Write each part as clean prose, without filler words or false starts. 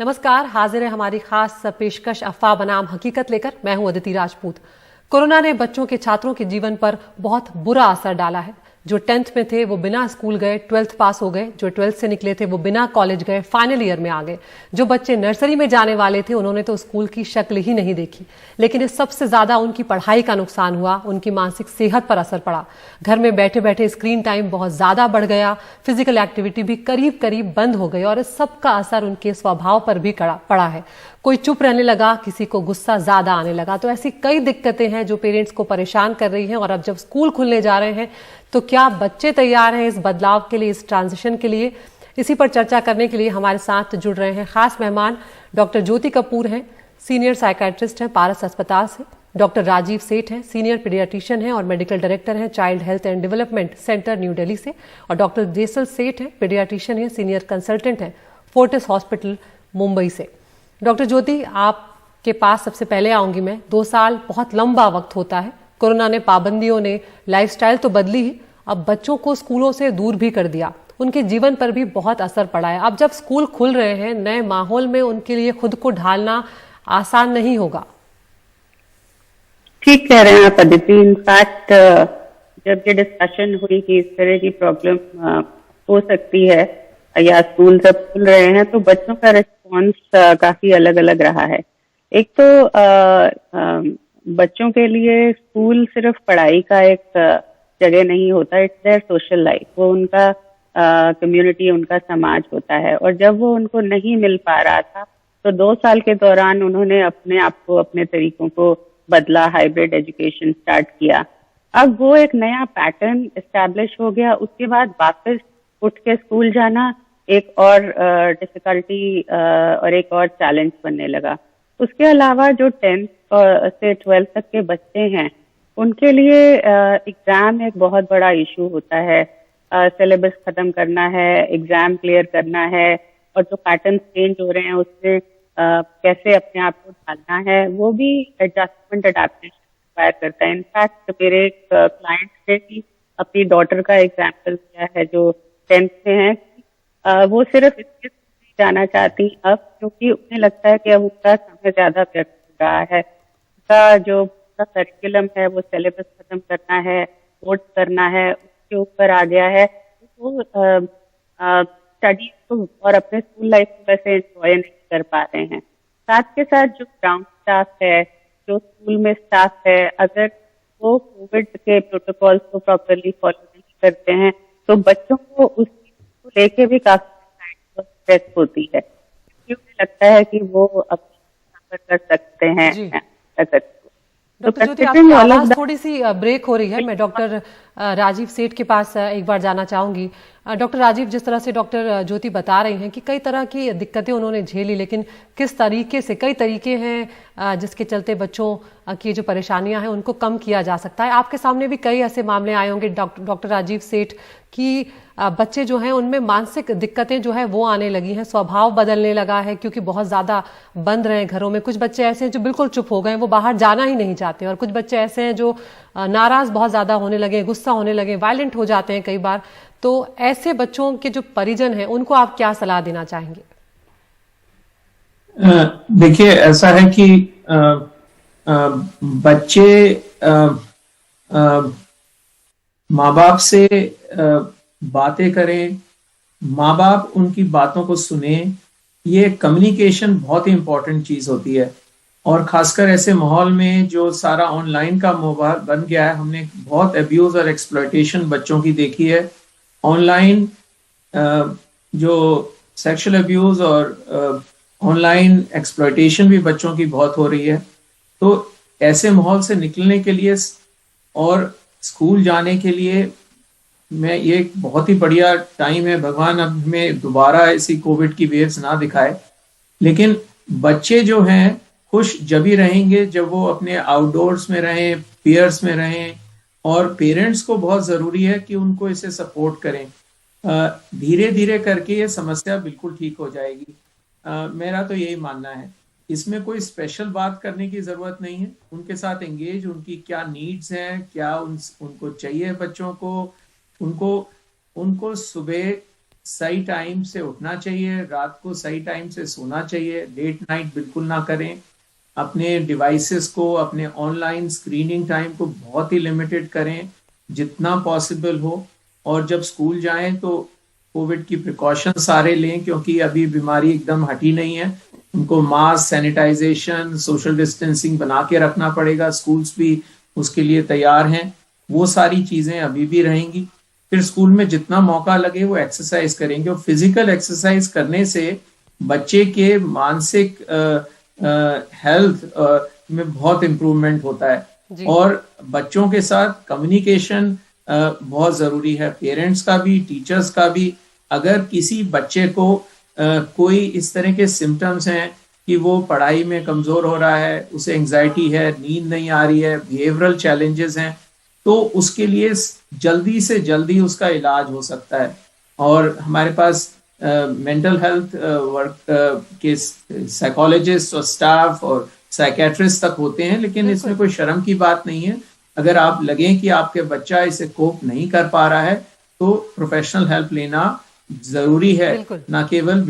नमस्कार, हाजिर है हमारी खास पेशकश अफवाह बनाम हकीकत लेकर। मैं हूं अदिति राजपूत। कोरोना ने बच्चों के छात्रों के जीवन पर बहुत बुरा असर डाला है। जो 10th में थे वो बिना स्कूल गए 12th पास हो गए, जो 12th से निकले थे वो बिना कॉलेज गए फाइनल ईयर में आ गए, जो बच्चे नर्सरी में जाने वाले थे उन्होंने तो स्कूल की शक्ल ही नहीं देखी। लेकिन इस सबसे ज्यादा उनकी पढ़ाई का नुकसान हुआ, उनकी मानसिक सेहत पर असर पड़ा। घर में बैठे बैठे स्क्रीन टाइम बहुत ज्यादा बढ़ गया, फिजिकल एक्टिविटी भी करीब करीब बंद हो गई और इस सब का असर उनके स्वभाव पर भी पड़ा है। कोई चुप रहने लगा, किसी को गुस्सा ज्यादा आने लगा। तो ऐसी कई दिक्कतें हैं जो पेरेंट्स को परेशान कर रही हैं। और अब जब स्कूल खुलने जा रहे हैं तो क्या बच्चे तैयार हैं इस बदलाव के लिए, इस ट्रांजिशन के लिए? इसी पर चर्चा करने के लिए हमारे साथ जुड़ रहे हैं खास मेहमान। डॉक्टर ज्योति कपूर हैं, सीनियर साइकेट्रिस्ट हैं पारस अस्पताल से। डॉक्टर राजीव सेठ हैं, सीनियर पीडियाट्रिशियन हैं और मेडिकल डायरेक्टर हैं child health and development centre new Delhi से। और डॉक्टर जेसल सेठ हैं, पीडियाट्रिशियन हैं, सीनियर कंसल्टेंट हैं फोर्टिस हॉस्पिटल मुंबई से। डॉक्टर ज्योति, आपके पास सबसे पहले आऊंगी मैं। 2 साल बहुत लंबा वक्त होता है। कोरोना ने, पाबंदियों ने लाइफस्टाइल तो बदली ही, अब बच्चों को स्कूलों से दूर भी कर दिया। उनके जीवन पर भी बहुत असर पड़ा है। अब जब स्कूल खुल रहे हैं, नए माहौल में उनके लिए खुद को ढालना आसान नहीं होगा। ठीक कह रहे हैं आप अदिति। इनफैक्ट जब ये डिस्कशन हुई कि इस तरह की प्रॉब्लम हो सकती है या स्कूल जब खुल रहे हैं, तो बच्चों का रिस्पॉन्स काफी अलग अलग रहा है। एक तो बच्चों के लिए स्कूल सिर्फ पढ़ाई का एक जगह नहीं होता, इट्स देयर सोशल लाइफ। वो उनका कम्युनिटी, उनका समाज होता है। और जब वो उनको नहीं मिल पा रहा था तो 2 साल के दौरान उन्होंने अपने आप को, अपने तरीकों को बदला, हाइब्रिड एजुकेशन स्टार्ट किया। अब वो एक नया पैटर्न एस्टैब्लिश हो गया। उसके बाद वापस उठ के स्कूल जाना एक और डिफिकल्टी और एक और चैलेंज बनने लगा। उसके अलावा जो 10th से 12th तक के बच्चे हैं, उनके लिए एग्जाम एक बहुत बड़ा इशू होता है। सिलेबस खत्म करना है, एग्जाम क्लियर करना है, और जो पैटर्न चेंज हो रहे हैं उसमें कैसे अपने आप को ढालना है, वो भी एडजस्टमेंट, अडेप्टेशन रिक्वायर करता है। इनफैक्ट मेरे एक क्लाइंट ने भी अपनी डॉटर का एग्जाम्पल दिया है जो 10th में है। वो सिर्फ इसके जाना चाहती अब, क्योंकि उन्हें लगता है कि अब उनका समय ज्यादा व्यक्त हो रहा है। उनका जो करिकुलम है, वो सिलेबस खत्म करना है, कोर्स करना है, उसके ऊपर आ गया है। वो स्टडीज को और अपने स्कूल लाइफ को वैसे एंजॉय नहीं कर पा रहे हैं। साथ के साथ जो ग्राउंड स्टाफ है, जो स्कूल में स्टाफ है, अगर वो कोविड के प्रोटोकॉल्स को प्रॉपरली फॉलो नहीं करते हैं तो बच्चों को उस चीज को लेके भी काफी स्ट्रेस होती है, क्योंकि उन्हें लगता है कि वो अपने कर सकते हैं। डॉक्टर ज्योति, आपकी आवाज थोड़ी सी ब्रेक हो रही है। मैं डॉक्टर राजीव सेठ के पास एक बार जाना चाहूंगी। डॉक्टर राजीव, जिस तरह से डॉक्टर ज्योति बता रही हैं कि कई तरह की दिक्कतें उन्होंने झेली, लेकिन किस तरीके से, कई तरीके हैं जिसके चलते बच्चों की जो परेशानियां हैं उनको कम किया जा सकता है। आपके सामने भी कई ऐसे मामले आए होंगे डॉक्टर राजीव सेठ कि बच्चे जो हैं उनमें मानसिक दिक्कतें जो है वो आने लगी हैं, स्वभाव बदलने लगा है क्योंकि बहुत ज्यादा बंद रहे घरों में। कुछ बच्चे ऐसे हैं जो बिल्कुल चुप हो गए, वो बाहर जाना ही नहीं चाहते, और कुछ बच्चे ऐसे हैं जो नाराज बहुत ज्यादा होने लगे, गुस्सा होने लगे, वायलेंट हो जाते हैं कई बार। तो ऐसे बच्चों के जो परिजन हैं उनको आप क्या सलाह देना चाहेंगे? देखिए, ऐसा है कि बच्चे माँ बाप से बातें करें, माँ बाप उनकी बातों को सुने। ये कम्युनिकेशन बहुत ही इंपॉर्टेंट चीज होती है। और खासकर ऐसे माहौल में जो सारा ऑनलाइन का माहौल बन गया है, हमने बहुत अब्यूज और एक्सप्लॉयटेशन बच्चों की देखी है। ऑनलाइन जो सेक्सुअल अब्यूज और ऑनलाइन एक्सप्लॉयटेशन भी बच्चों की बहुत हो रही है। तो ऐसे माहौल से निकलने के लिए और स्कूल जाने के लिए ये एक बहुत ही बढ़िया टाइम है। भगवान अब हमें दोबारा ऐसी कोविड की वेव्स ना दिखाए, लेकिन बच्चे जो हैं खुश जब ही रहेंगे जब वो अपने आउटडोर्स में रहें, पीयर्स में रहें। और पेरेंट्स को बहुत जरूरी है कि उनको इसे सपोर्ट करें। धीरे धीरे करके ये समस्या बिल्कुल ठीक हो जाएगी। मेरा तो यही मानना है। इसमें कोई स्पेशल बात करने की जरूरत नहीं है। उनके साथ एंगेज, उनकी क्या नीड्स हैं, क्या उनको चाहिए बच्चों को, उनको सुबह सही टाइम से उठना चाहिए, रात को सही टाइम से सोना चाहिए, लेट नाइट बिल्कुल ना करें, अपने डिवाइसेस को, अपने ऑनलाइन स्क्रीनिंग टाइम को बहुत ही लिमिटेड करें जितना पॉसिबल हो। और जब स्कूल जाएं तो कोविड की प्रिकॉशन सारे लें, क्योंकि अभी बीमारी एकदम हटी नहीं है। उनको मास्क, सैनिटाइजेशन, सोशल डिस्टेंसिंग बना के रखना पड़ेगा। स्कूल्स भी उसके लिए तैयार हैं। वो सारी चीजें अभी भी रहेंगी। फिर स्कूल में जितना मौका लगे वो एक्सरसाइज करेंगे, और फिजिकल एक्सरसाइज करने से बच्चे के मानसिक हेल्थ में बहुत इम्प्रूवमेंट होता है। और बच्चों के साथ कम्युनिकेशन बहुत जरूरी है, पेरेंट्स का भी, टीचर्स का भी। अगर किसी बच्चे को कोई इस तरह के सिम्टम्स हैं कि वो पढ़ाई में कमजोर हो रहा है, उसे एंजाइटी है, नींद नहीं आ रही है, बिहेवियरल चैलेंजेस हैं, तो उसके लिए जल्दी से जल्दी उसका इलाज हो सकता है। और हमारे पास मेंटल हेल्थ वर्क के साइकोलॉजिस्ट और स्टाफ और साइकेट्रिस्ट तक होते हैं, लेकिन इसमें कोई शर्म की बात नहीं है। अगर आप लगे कि आपके बच्चा इसे कोप नहीं कर पा रहा है तो प्रोफेशनल हेल्प लेना जरूरी है, ना केवल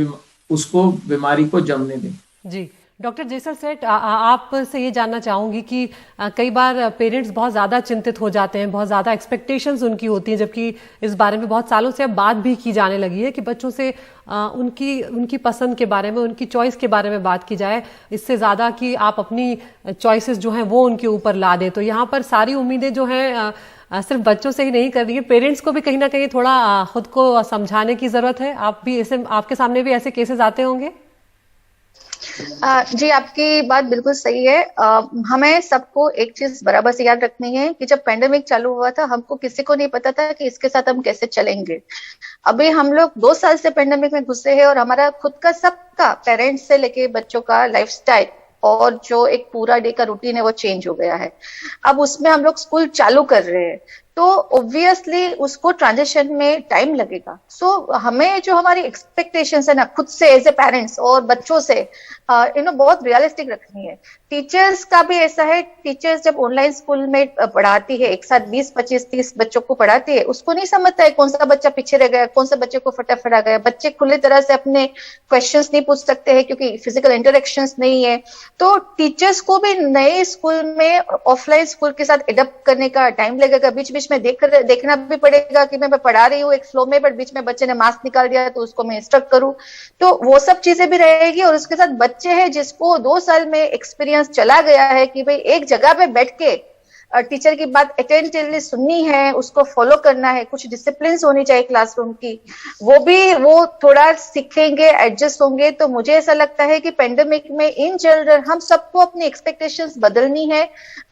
उसको बीमारी को जमने दें। जी डॉक्टर जेसल सेठ, आपसे ये जानना चाहूंगी कि कई बार पेरेंट्स बहुत ज़्यादा चिंतित हो जाते हैं, बहुत ज़्यादा एक्सपेक्टेशंस उनकी होती हैं, जबकि इस बारे में बहुत सालों से अब बात भी की जाने लगी है कि बच्चों से उनकी पसंद के बारे में, उनकी चॉइस के बारे में बात की जाए, इससे ज़्यादा कि आप अपनी चॉइसेस जो हैं वो उनके ऊपर ला दें। तो यहाँ पर सारी उम्मीदें जो हैं सिर्फ बच्चों से ही नहीं कर रही है, पेरेंट्स को भी कहीं ना कहीं थोड़ा खुद को समझाने की ज़रूरत है। आप भी ऐसे, आपके सामने भी ऐसे केसेस आते होंगे? जी, आपकी बात बिल्कुल सही है। हमें सबको एक चीज बराबर से याद रखनी है कि जब पेंडेमिक चालू हुआ था, हमको किसी को नहीं पता था कि इसके साथ हम कैसे चलेंगे। अभी हम लोग 2 साल से पेंडेमिक में घुसे हैं और हमारा खुद का सबका, पेरेंट्स से लेके बच्चों का लाइफस्टाइल और जो एक पूरा डे का रूटीन है वो चेंज हो गया है। अब उसमें हम लोग स्कूल चालू कर रहे हैं तो ऑब्वियसली उसको ट्रांजिशन में टाइम लगेगा। सो हमें जो हमारी एक्सपेक्टेशंस है ना खुद से एज ए पेरेंट्स और बच्चों से बहुत रियलिस्टिक रखनी है। टीचर्स का भी ऐसा है, टीचर्स जब ऑनलाइन स्कूल में पढ़ाती है, एक साथ 20, 25, 30 बच्चों को पढ़ाती है, उसको नहीं समझता है कौन सा बच्चा पीछे रह गया, कौन सा बच्चे को फटाफट आ गया। बच्चे खुले तरह से अपने क्वेश्चंस नहीं पूछ सकते हैं क्योंकि फिजिकल इंटरेक्शंस नहीं है। तो टीचर्स को भी नए स्कूल में ऑफलाइन स्कूल के साथ एडप्ट करने का टाइम लगेगा। बीच बीच में देखना भी पड़ेगा कि मैं पढ़ा रही हूँ एक फ्लो में, बट बीच में बच्चे ने मास्क निकाल दिया तो उसको मैं इंस्ट्रक्ट करूँ, तो वो सब चीजें भी रहेगी। और उसके साथ बच्चे हैं जिसको 2 साल में एक्सपीरियंस चला गया है कि भाई एक जगह पे बैठ के टीचर की बात अटेंटिवली सुननी है, उसको फॉलो करना है, कुछ डिसिप्लिन होनी चाहिए क्लासरूम की, वो थोड़ा सीखेंगे, एडजस्ट होंगे। तो मुझे ऐसा लगता है कि पेंडेमिक में इन जनरल हम सबको अपनी एक्सपेक्टेशंस बदलनी है,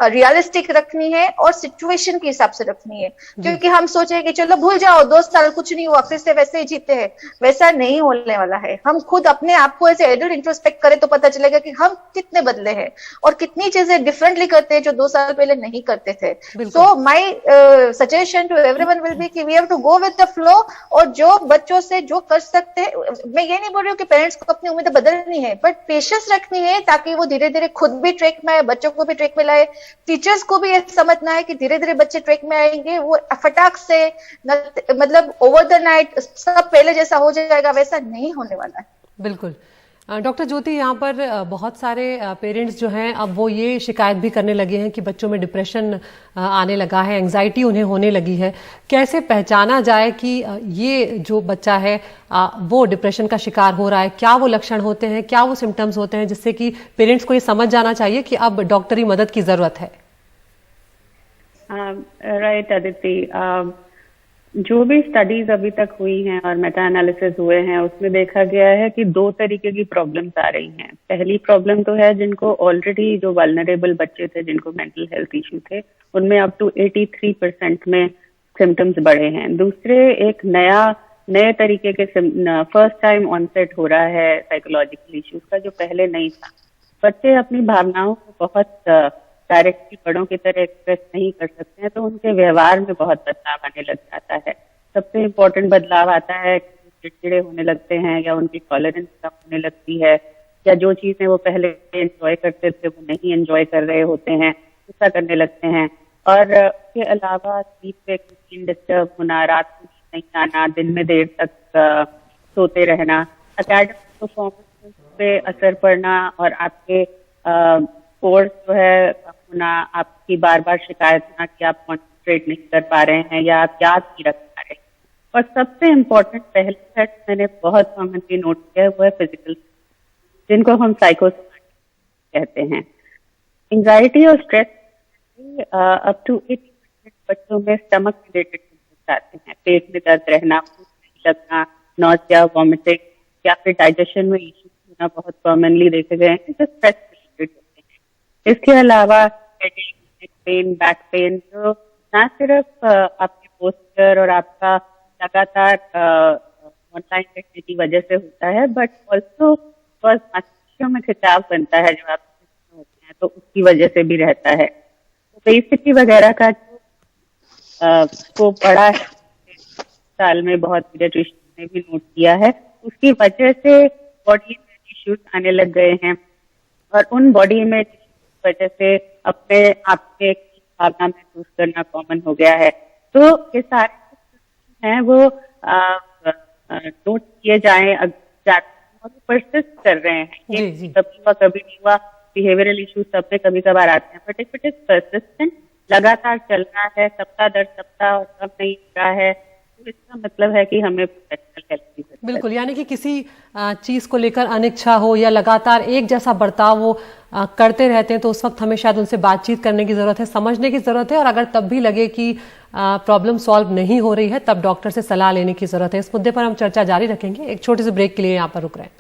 रियलिस्टिक रखनी है और सिचुएशन के हिसाब से रखनी है। क्योंकि हम सोचे कि चलो भूल जाओ 2 साल कुछ नहीं हुआ, फिर से वैसे ही जीते हैं, वैसा नहीं होने वाला है। हम खुद अपने आप को एज एडल्ट इंट्रोस्पेक्ट करें तो पता चलेगा कि हम कितने बदले हैं और कितनी चीजें डिफरेंटली करते हैं जो 2 साल पहले नहीं करते थे। So my suggestion to everyone will be कि we have to go with the flow, और जो बच्चों से जो कर सकते हैं, मैं ये नहीं बोल रही हूँ कि पेरेंट्स को अपनी उम्मीदें बदलनी है, बट पेशेंस रखनी है ताकि वो धीरे धीरे खुद भी ट्रैक में आए, बच्चों को भी ट्रैक में लाए। टीचर्स को भी ये समझना है कि धीरे धीरे बच्चे ट्रैक में आएंगे, वो फटाक से मतलब ओवर द नाइट सब पहले जैसा हो जाएगा, वैसा नहीं होने वाला है। बिल्कुल। डॉक्टर ज्योति, यहाँ पर बहुत सारे पेरेंट्स जो हैं अब वो ये शिकायत भी करने लगे हैं कि बच्चों में डिप्रेशन आने लगा है, एंजाइटी उन्हें होने लगी है। कैसे पहचाना जाए कि ये जो बच्चा है वो डिप्रेशन का शिकार हो रहा है? क्या वो लक्षण होते हैं, क्या वो सिम्टम्स होते हैं जिससे कि पेरेंट्स को ये समझ जाना चाहिए कि अब डॉक्टरी मदद की जरूरत है? राइट अदिति, जो भी स्टडीज अभी तक हुई हैं और मेटा एनालिसिस हुए हैं उसमें देखा गया है कि 2 तरीके की प्रॉब्लम्स आ रही हैं। पहली प्रॉब्लम तो है जिनको ऑलरेडी, जो वल्नरेबल बच्चे थे जिनको मेंटल हेल्थ इशू थे, उनमें अप टू 83% में सिम्टम्स बढ़े हैं। दूसरे एक नए तरीके के फर्स्ट टाइम ऑनसेट हो रहा है साइकोलॉजिकल इश्यूज का, जो पहले नहीं था। बच्चे अपनी भावनाओं को बहुत डायरेक्टली बड़ों की तरह एक्सप्रेस नहीं कर सकते हैं, तो उनके व्यवहार में बहुत बदलाव आने लग जाता है। सबसे इम्पोर्टेंट बदलाव आता है, चिड़चिड़े होने लगते हैं या उनकी टॉलरेंस कम होने लगती है, या जो चीजें वो पहले एंजॉय करते थे वो नहीं एंजॉय कर रहे होते हैं, गुस्सा करने लगते हैं। और उसके अलावा स्लीप डिस्टर्ब होना, रात को नहीं आना, दिन में देर तक सोते रहना, एकेडमिक परफॉर्मेंस पे असर पड़ना और आपके कोर्स जो है होना, आपकी बार बार शिकायत होना कि आप कॉन्सेंट्रेट नहीं कर पा रहे हैं या आप याद नहीं रख पा रहे हैं। और सबसे इम्पोर्टेंट पहले है मैंने बहुत कॉमनली नोट किया है वो है फिजिकल, जिनको हम साइकोसोमैटिक कहते हैं। एंजाइटी और स्ट्रेस अप टू 80% बच्चों में स्टमक रिलेटेड सिम्टम्स आते हैं, पेट में दर्द रहना, भूख नहीं लगना, नॉसिया, वॉमिटिंग या फिर डाइजेशन में इश्यूज होना बहुत कॉमनली देखे गए हैं जो स्ट्रेस रिलेटेड होते हैं। इसके अलावा headache, neck pain, back pain जो न सिर्फ आपके पोस्चर और आपका लगातार ऑनलाइन रहने की वजह से होता है बट ऑल्सो बिकॉज मांसपेशियों में खिंचाव बनता है जो आप होते हैं तो उसकी वजह से भी रहता है। तो बेसिकली वगैरह का जो बड़ा साल में बहुत पीडियाट्रिशियन ने भी नोट किया है, उसकी वजह से बॉडी में इश्यूज आने लग गए हैं और उन बॉडी में वजह से अपने आप के भावना महसूस करना कॉमन हो गया है। तो ये सारे हैं वो नोट किए जाएं और परसिस्ट कर रहे हैं। ये कभी हुआ कभी नहीं हुआ, बिहेवियरल इश्यूज सब में कभी कभार आते हैं but if it is persistent, लगातार चल रहा है, सप्ताह दर सप्ताह और कम नहीं हो रहा है, तो इसका मतलब है कि हमें प्रोफेशनल हेल्प की जरूरत है। बिल्कुल, यानी कि किसी चीज को लेकर अनिच्छा हो या लगातार एक जैसा बर्ताव वो करते रहते हैं तो उस वक्त हमें शायद उनसे बातचीत करने की जरूरत है, समझने की जरूरत है और अगर तब भी लगे कि प्रॉब्लम सॉल्व नहीं हो रही है तब डॉक्टर से सलाह लेने की जरूरत है। इस मुद्दे पर हम चर्चा जारी रखेंगे। एक छोटे से ब्रेक के लिए यहाँ पर रुक रहे हैं।